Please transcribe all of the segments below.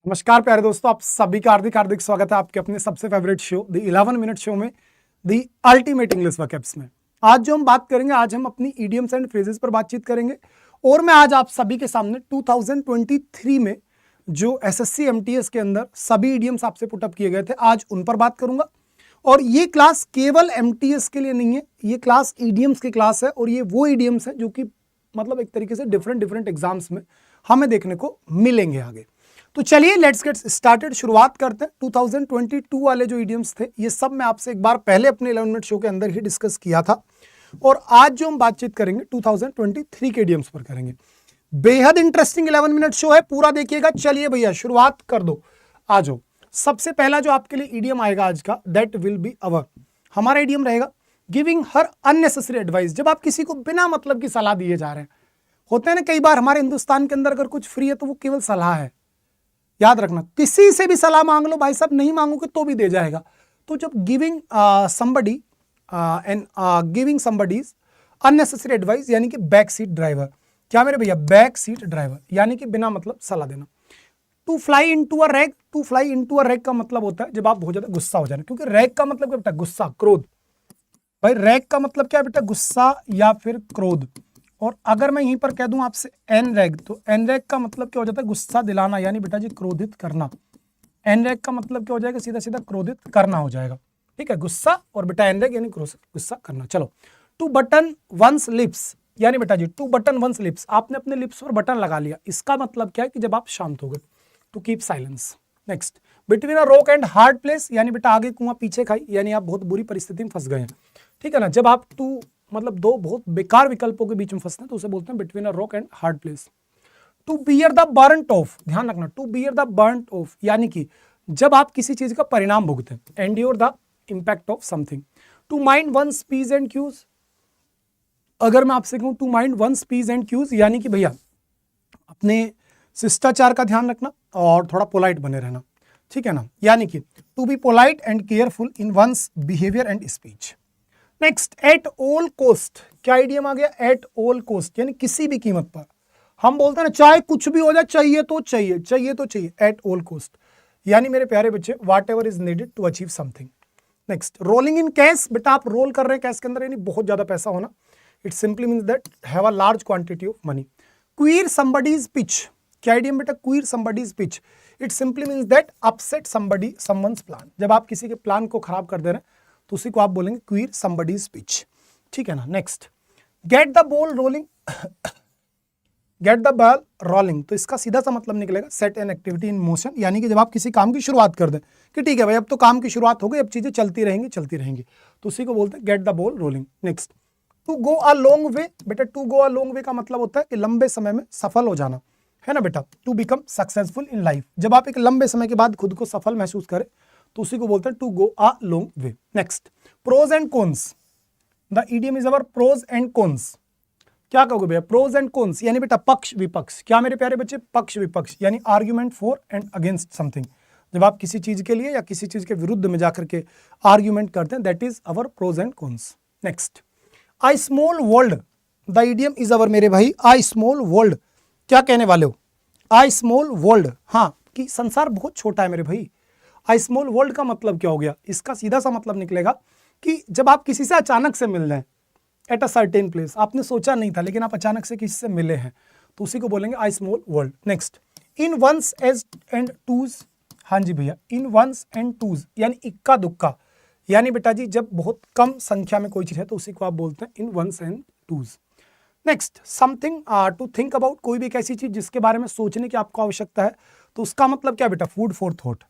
नमस्कार प्यारे दोस्तों, आप सभी का हार्दिक हार्दिक स्वागत है आपके अपने सबसे favourite show the 11 minute show में, द अल्टीमेट इंग्लिश वर्कअप्स में। आज जो हम बात करेंगे, आज हम अपनी इडियम्स एंड फ्रेजेस पर बातचीत करेंगे। और मैं आज आप सभी के सामने 2023 में जो एसएससी एमटीएस के अंदर सभी इडियम्स आपसे पुटअप किए गए थे, आज उन पर बात करूंगा। और ये क्लास केवल एमटीएस के लिए नहीं है, ये क्लास इडियम्स की क्लास है। और ये वो इडियम्स है जो कि मतलब एक तरीके से डिफरेंट एग्जाम्स में हमें देखने को मिलेंगे आगे। तो चलिए लेट्स गेट स्टार्टेड, शुरुआत करते हैं। 2022 वाले जो इडियम्स थे ये सब मैं आपसे एक बार पहले अपने 11 मिनट शो के अंदर ही डिस्कस किया था। और आज जो हम बातचीत करेंगे 2023 के इडियम्स पर करेंगे। बेहद इंटरेस्टिंग 11 मिनट शो है, पूरा देखिएगा। चलिए भैया शुरुआत कर दो, आ जाओ। सबसे पहला जो आपके लिए इडियम आएगा आज का, दैट विल बी अवर। हमारा इडियम रहेगा गिविंग हर अननेसेसरी एडवाइस। जब आप किसी को बिना मतलब की सलाह दिए जा रहे हैं, होते हैं ना कई बार हमारे हिंदुस्तान के अंदर अगर कुछ फ्री है तो वो केवल सलाह है। याद रखना, किसी से भी सलाह मांग लो भाई साहब, नहीं मांगोगे तो भी दे जाएगा। तो जब giving somebody and giving somebody's unnecessary advice, यानी कि बैक सीट ड्राइवर। क्या मेरे भैया, बैक सीट ड्राइवर यानी कि बिना मतलब सलाह देना। To fly into a rag, to fly into a rag का मतलब होता है जब आप बहुत ज्यादा गुस्सा हो जाना, क्योंकि रैग का मतलब क्या बेटा, गुस्सा, क्रोध। भाई रैग का मतलब क्या है बेटा, गुस्सा या फिर क्रोध। और अगर मैं यहीं पर कह दूं आपसे एन रैग, तो एन रैग का मतलब क्या हो जाता है, गुस्सा दिलाना, यानी बेटा जी क्रोधित करना। एन रैग का मतलब क्या हो जाएगा, सीधा सीधा क्रोधित करना हो जाएगा। ठीक है, गुस्सा और बेटा एन रैग यानी गुस्सा करना। चलो, टू बटन वंस लिप्स, यानी बेटा जी टू बटन वंस लिप्स, आपने अपने लिप्स पर बटन लगा लिया। इसका मतलब क्या है कि जब आप शांत हो गए। To keep silence. Next, between a rock and hard place, यानी बेटा आगे कुआं पीछे खाई, यानी आप बहुत बुरी परिस्थिति में फंस गए हैं। ठीक है ना, जब आप टू मतलब दो बहुत बेकार विकल्पों के बीच में फंसते हैं तो उसे बोलते हैं between a rock and hard place. To bear the brunt of, ध्यान रखना, to bear the brunt of यानी कि जब आप किसी चीज का परिणाम भुगते हैं। Endure the impact of something. To mind one's p's and q's, अगर मैं आपसे कहूं to mind one's p's and q's, यानी कि भैया अपने शिष्टाचार का ध्यान रखना और थोड़ा पोलाइट बने रहना। ठीक है ना, यानी कि to be polite and careful in one's behaviour and speech. Next, at all cost, क्या आइडियम आ गया, एट ऑल कोस्ट यानी किसी भी कीमत पर। हम बोलते हैं ना, चाहे कुछ भी हो जाए, चाहिए तो चाहिए, चाहिए तो चाहिए, एट ऑल कोस्ट यानी मेरे प्यारे बच्चे whatever is needed to achieve something. Next, rolling in cash, बेटा आप रोल कर रहे हैं कैश के अंदर, यानी बहुत ज्यादा पैसा होना। It simply means that have a large quantity of money. Queer somebody's pitch, क्या आइडियम बेटा, queer somebody's pitch. It simply means that upset somebody someone's plan. जब आप किसी के प्लान को खराब कर दे रहे हैं तो उसी को आप बोलेंगे क्वीर समबडीज पिच। ठीक है ना। Next, gate the ball rolling, gate the ball rolling, तो इसका सीधा सा मतलब निकलेगा set an activity in motion, यानी कि जब आप किसी काम की शुरुआत कर दें कि ठीक है भाई अब तो काम की शुरुआत हो गई, अब चीजें चलती रहेंगी, तो उसी को बोलते हैं get the ball rolling. Next, to go a long way, बेटा टू गो अ लॉन्ग वे का मतलब होता है कि लंबे समय में सफल हो जाना, है ना बेटा। To become successful in life, जब आप एक लंबे समय के बाद खुद को सफल महसूस करें तो उसी को बोलते हैं to go a long way. Next, pros and cons, the idiom is our pros and cons. क्या कहोगे भैया, प्रोज एंड कॉन्स यानी बेटा पक्ष विपक्ष। क्या मेरे प्यारे बच्चे, पक्ष विपक्ष यानी argument for and against something. जब आप किसी चीज के लिए या किसी चीज के विरुद्ध में जाकर के आर्ग्यूमेंट करते हैं, that is our pros and cons. Next, I small world, the idiom is our मेरे भाई आई स्मॉल वर्ल्ड। क्या कहने वाले हो, आई स्मॉल वर्ल्ड, हाँ कि संसार बहुत छोटा है मेरे भाई। आई स्मॉल वर्ल्ड का मतलब क्या हो गया, इसका सीधा सा मतलब निकलेगा कि जब आप किसी से अचानक से मिल जाए एट अ सर्टेन प्लेस, आपने सोचा नहीं था लेकिन आप अचानक से किसी से मिले हैं, तो उसी को बोलेंगे I small world. Next, in one's age and twos, हाँ जी भैया, इन वंस एंड टूज यानी इक्का दुक्का, यानी बेटा जी जब बहुत कम संख्या में कोई चीज है तो उसी को आप बोलते हैं in ones and twos. Next, something to think about, कोई भी एक ऐसी चीज जिसके बारे में सोचने की आपको आवश्यकता है, तो उसका मतलब क्या बेटा, फूड फॉर थॉट।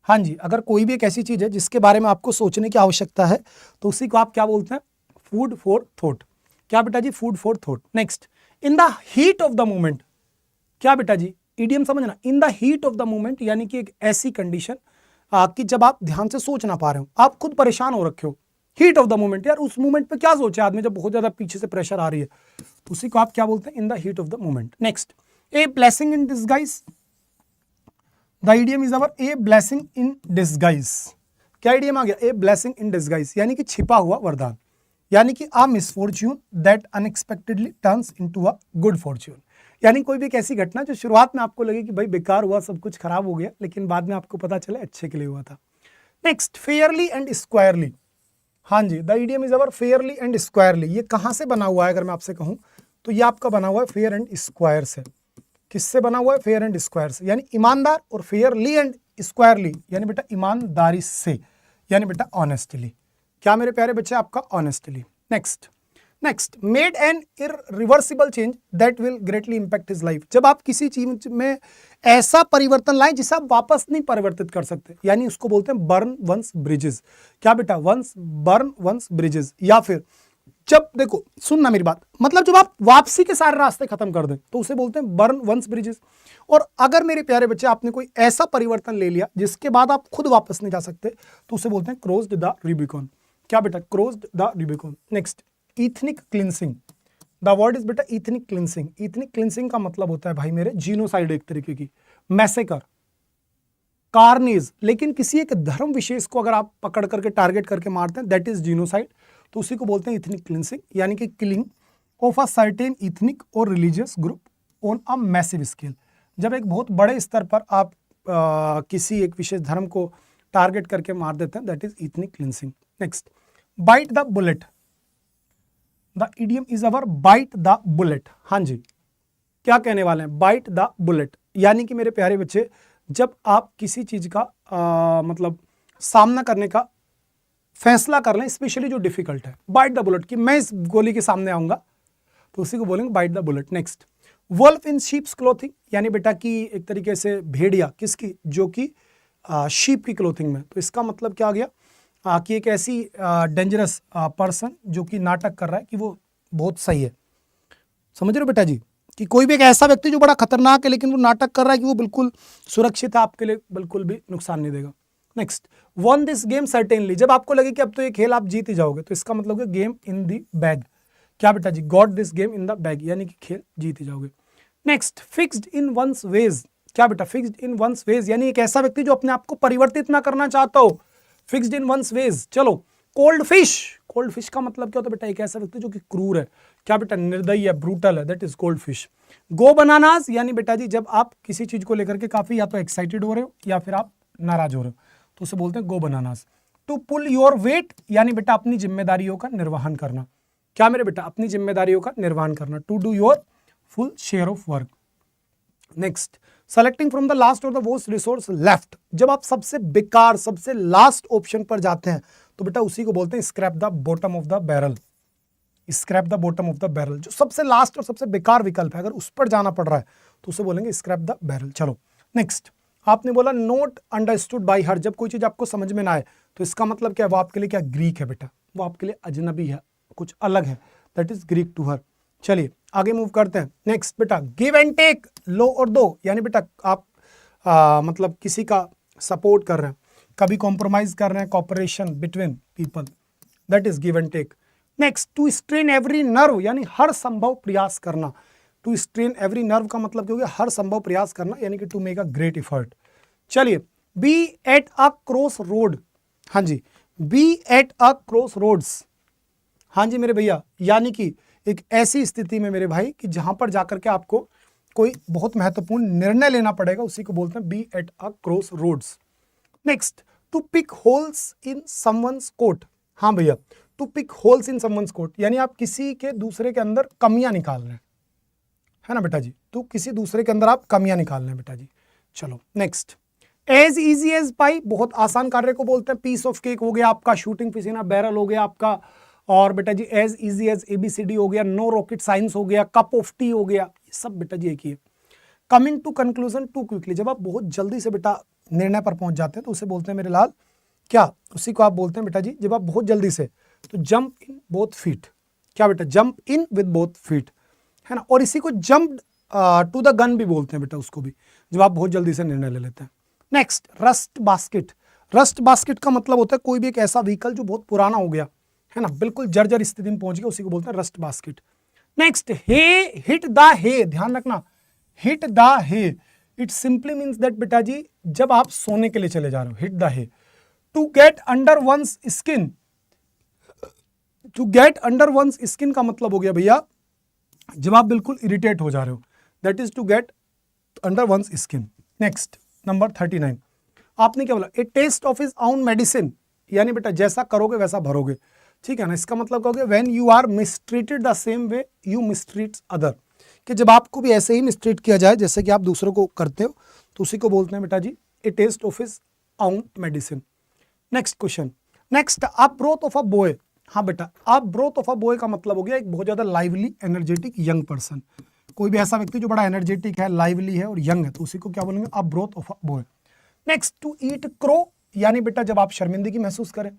हाँ जी, अगर कोई भी एक ऐसी चीज है जिसके बारे में आपको सोचने की आवश्यकता है तो उसी को आप क्या बोलते हैं, फूड फॉर थॉट। क्या बेटा जी, food for thought. Next, in the heat of the moment, क्या बेटा जी, इडियम समझना, in the heat of the moment यानी कि एक ऐसी कंडीशन कि जब आप ध्यान से सोच ना पा रहे हो, आप खुद परेशान हो रखे हो। हीट ऑफ द मोमेंट, यार उस मोमेंट पे क्या सोचे आदमी जब बहुत ज्यादा पीछे से प्रेशर आ रही है, तो उसी को आप क्या बोलते हैं, इन the heat of the moment. Next, a blessing in disguise, the idiom is our a blessing in disguise. क्या इडियम आ गया, ए ब्लेसिंग इन डिस्गाइज यानी कि छिपा हुआ वरदान, यानी कि a misfortune that unexpectedly turns into a good fortune. यानी कोई भी एक ऐसी घटना जो शुरुआत में आपको लगे कि भाई बेकार हुआ, सब कुछ खराब हो गया, लेकिन बाद में आपको पता चले अच्छे के लिए हुआ था। Next, fairly and squarely. हाँ जी, the idiom is our fairly and squarely. ये कहाँ से बना हुआ है अगर मैं आपसे कहूँ तो ये आपका बना हुआ है फेयर एंड स्क्वायर से। किससे बना हुआ है? फेयर एंड स्क्वायर से, यानी ईमानदार, और फेयरली एंड स्क्वायरली यानी बेटा ईमानदारी से, यानी बेटा ऑनेस्टली। क्या मेरे प्यारे बच्चे? आपका honestly. Next, made an irreversible change that will greatly impact his life. जब आप किसी चीज में ऐसा परिवर्तन लाएं जिसे आप वापस नहीं परिवर्तित कर सकते, यानी उसको बोलते हैं बर्न वंस ब्रिजेस। क्या बेटा? Burn one's bridges. या फिर जब, देखो सुनना मेरी बात, मतलब जब आप वापसी के सारे रास्ते खत्म कर दें तो उसे बोलते हैं बर्न वंस ब्रिजेस। और अगर मेरे प्यारे बच्चे आपने कोई ऐसा परिवर्तन ले लिया जिसके बाद आप खुद वापस नहीं जा सकते तो उसे बोलते हैं क्रॉस्ड द रूबिकॉन। क्या बेटा? Crossed the Rubicon. Next, ethnic cleansing. The word is बेटा ईथनिक क्लिनसिंग। ईथनिक क्लिनसिंग का मतलब होता है भाई मेरे जीनोसाइड, एक तरीके की मैसेकर, कार्नेज। लेकिन किसी एक धर्म विशेष को अगर आप पकड़ करके टारगेट करके मारते हैं, दैट इज जीनोसाइड, तो उसी को बोलते हैं इथनिक क्लिनसिंग, यानी कि killing of a certain ethnic और religious group on a massive scale. जब एक बहुत बड़े स्तर पर आप किसी एक विशेष धर्म को टारगेट करके मार देते हैं, that is ethnic cleansing. Next, bite the bullet. The idiom is our bite the bullet. हाँ जी, क्या कहने वाले हैं? बाइट द बुलेट, यानी कि मेरे प्यारे बच्चे जब आप किसी चीज का मतलब सामना करने का फैसला कर लें, स्पेशली जो डिफिकल्ट है, बाइट द बुलेट, कि मैं इस गोली के सामने आऊंगा, तो उसी को बोलेंगे bite the bullet. Next, wolf in sheep's clothing, यानी बेटा कि एक तरीके से भेड़िया, किसकी? जो कि शीप की क्लोथिंग में। तो इसका मतलब क्या आ गया कि एक ऐसी डेंजरस पर्सन जो कि नाटक कर रहा है कि वो बहुत सही है। समझ रहे हो बेटा जी? कि कोई भी एक ऐसा व्यक्ति जो बड़ा खतरनाक है लेकिन वो नाटक कर रहा है कि वो बिल्कुल सुरक्षित है, आपके लिए बिल्कुल भी नुकसान नहीं देगा। Next, one this game certainly. जब आपको लगे कि अब तो ये खेल आप जीत ही जाओगे, तो इसका मतलब है गेम इन दी बैग। क्या बेटा जी? Got this game in the bag, यानी कि खेल जीत ही जाओगे। Next, fixed in one's ways. क्या बेटा? फिक्स्ड इन वंस वेज, यानी एक ऐसा व्यक्ति जो अपने आप को परिवर्तित ना करना चाहता हो, फिक्स्ड इन वंस वेज। चलो, कोल्ड फिश। कोल्ड फिश का मतलब क्या होता है बेटा? एक ऐसा व्यक्ति जो कि क्रूर है। क्या बेटा? निर्दयी है, ब्रूटल है, that is cold fish. Go bananas, यानी बेटा जी जब आप किसी चीज को लेकर के काफी या तो एक्साइटेड हो रहे हो या फिर आप नाराज हो रहे हो, तो उसे बोलते हैं go bananas. To pull your weight, यानी बेटा अपनी जिम्मेदारियों का निर्वहन करना। क्या मेरे बेटा? अपनी जिम्मेदारियों का निर्वहन करना। To do your full share of work. Next, selecting from the last और द वर्स्ट रिसोर्स लेफ्ट। जब आप सबसे बेकार, सबसे लास्ट ऑप्शन पर जाते हैं तो बेटा उसी को बोलते हैं scrap the bottom of the barrel. Scrap the bottom of the barrel, जो सबसे लास्ट और सबसे बेकार विकल्प है, अगर उस पर जाना पड़ रहा है तो उसे बोलेंगे स्क्रैप द बैरल। चलो नेक्स्ट, आपने बोला नोट अंडरस्टूड बाय हर। जब कोई चीज आपको समझ में ना आए तो इसका मतलब क्या है? वो आपके लिए क्या? ग्रीक है बेटा, वो आपके लिए अजनबी है, कुछ अलग है, that is Greek to her. चलिए आगे मूव करते हैं। नेक्स्ट बेटा, गिव एंड टेक, लो और दो, यानी बेटा आप मतलब किसी का सपोर्ट कर रहे हैं, कभी कॉम्प्रोमाइज कर रहे हैं, cooperation between people, that is give and take. Next, to strain every nerve, यानी हर संभव प्रयास करना। टू स्ट्रेन एवरी नर्व का मतलब क्या हो गया? हर संभव प्रयास करना, यानी कि to make a great effort. चलिए, be at a crossroad. हाँ जी, be at a cross roads. हाँ जी मेरे भैया, यानी कि एक ऐसी स्थिति में मेरे भाई कि जहां पर जाकर के आपको कोई बहुत महत्वपूर्ण निर्णय लेना पड़ेगा, उसी को बोलते हैं be at a cross roads. Next, to pick holes in someone's coat. हाँ भैया, to pick holes in someone's coat, यानी आप किसी के दूसरे के अंदर कमियां निकाल रहे हैं, है ना बेटा जी? तो किसी दूसरे के अंदर आप कमियां निकाल रहे हैं बेटा जी। चलो नेक्स्ट, एज इजी एज पाई, बहुत आसान कार्य को बोलते हैं। पीस ऑफ केक हो गया आपका, शूटिंग पसीना बैरल हो गया आपका, और बेटा जी एज इजी एज एबीसीडी हो गया, नो रॉकेट साइंस हो गया, कप ऑफ टी हो गया, सब बेटा जी एक ही है। Coming to conclusion too quickly, जब आप बहुत जल्दी से बेटा निर्णय पर पहुंच जाते हैं तो उसे बोलते हैं मेरे लाल क्या? उसी को आप बोलते हैं बेटा जी जब आप बहुत जल्दी से, तो जंप इन बोथ फीट। क्या बेटा? Jump in with both feet, है ना। और इसी को जंप टू द गन भी बोलते हैं बेटा, उसको भी, जब आप बहुत जल्दी से निर्णय ले लेते हैं। Next, rust basket. Rust basket का मतलब होता है कोई भी एक ऐसा व्हीकल जो बहुत पुराना हो गया, है ना, बिल्कुल जर्जर स्थिति में पहुंच गया, उसी को बोलते हैं rust basket. Next, hey hit the hay, ध्यान रखना, hit the hay, it simply means that बेटा जी जब आप सोने के लिए चले जा रहे हो, hit the hay. To get under one's skin, to get under one's skin का मतलब हो गया भैया जब आप बिल्कुल इरिटेट हो जा रहे हो, that is to get under one's skin. Next number 39, आपने क्या बोला, a taste of his own medicine, यानी बेटा जैसा करोगे वैसा भरोगे, ठीक है ना। इसका मतलब कहोगे when you are mistreated the same way you mistreat other, कि जब आपको भी ऐसे ही मिसट्रीट किया जाए जैसे कि आप दूसरों को करते हो, तो उसी को बोलते हैं बेटा जी a taste of his own medicine. Next question, next up broth of a boy. हाँ बेटा, up broth of a boy का मतलब हो गया एक बहुत ज्यादा लाइवली एनर्जेटिक यंग पर्सन, कोई भी ऐसा व्यक्ति जो बड़ा एनर्जेटिक है, लाइवली है और यंग है, तो उसी को क्या बोलेंगे, up broth of a boy. Next to eat crow, यानी बेटा जब आप शर्मिंदगी महसूस करें,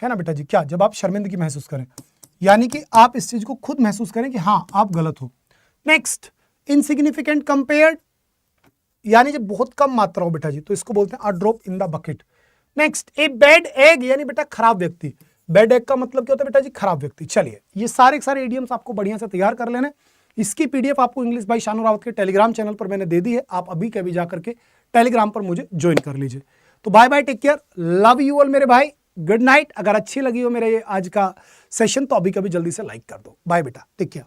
है ना बेटा जी, क्या जब आप शर्मिंदगी महसूस करें, यानी कि आप इस चीज को खुद महसूस करें कि हाँ आप गलत हो। नेक्स्ट इनसिग्निफिकेंट कंपेयर्ड, यानी जब बहुत कम मात्रा हो बेटा जी, तो इसको बोलते हैं a drop in the bucket. Next a bad egg, यानी बेटा खराब व्यक्ति, बैड एग का मतलब क्या होता है बेटा जी, खराब व्यक्ति। चलिए ये सारे इडियम्स आपको बढ़िया से तैयार कर लेने, इसकी पीडीएफ आपको इंग्लिश बाय शानू रावत के टेलीग्राम चैनल पर मैंने दे दी है, आप अभी के अभी जाकर के टेलीग्राम पर मुझे ज्वाइन कर लीजिए। तो bye bye, take care, love you all मेरे भाई, गुड नाइट। अगर अच्छी लगी हो मेरे आज का सेशन तो अभी कभी जल्दी से लाइक कर दो। बाय बेटा, टेक केयर।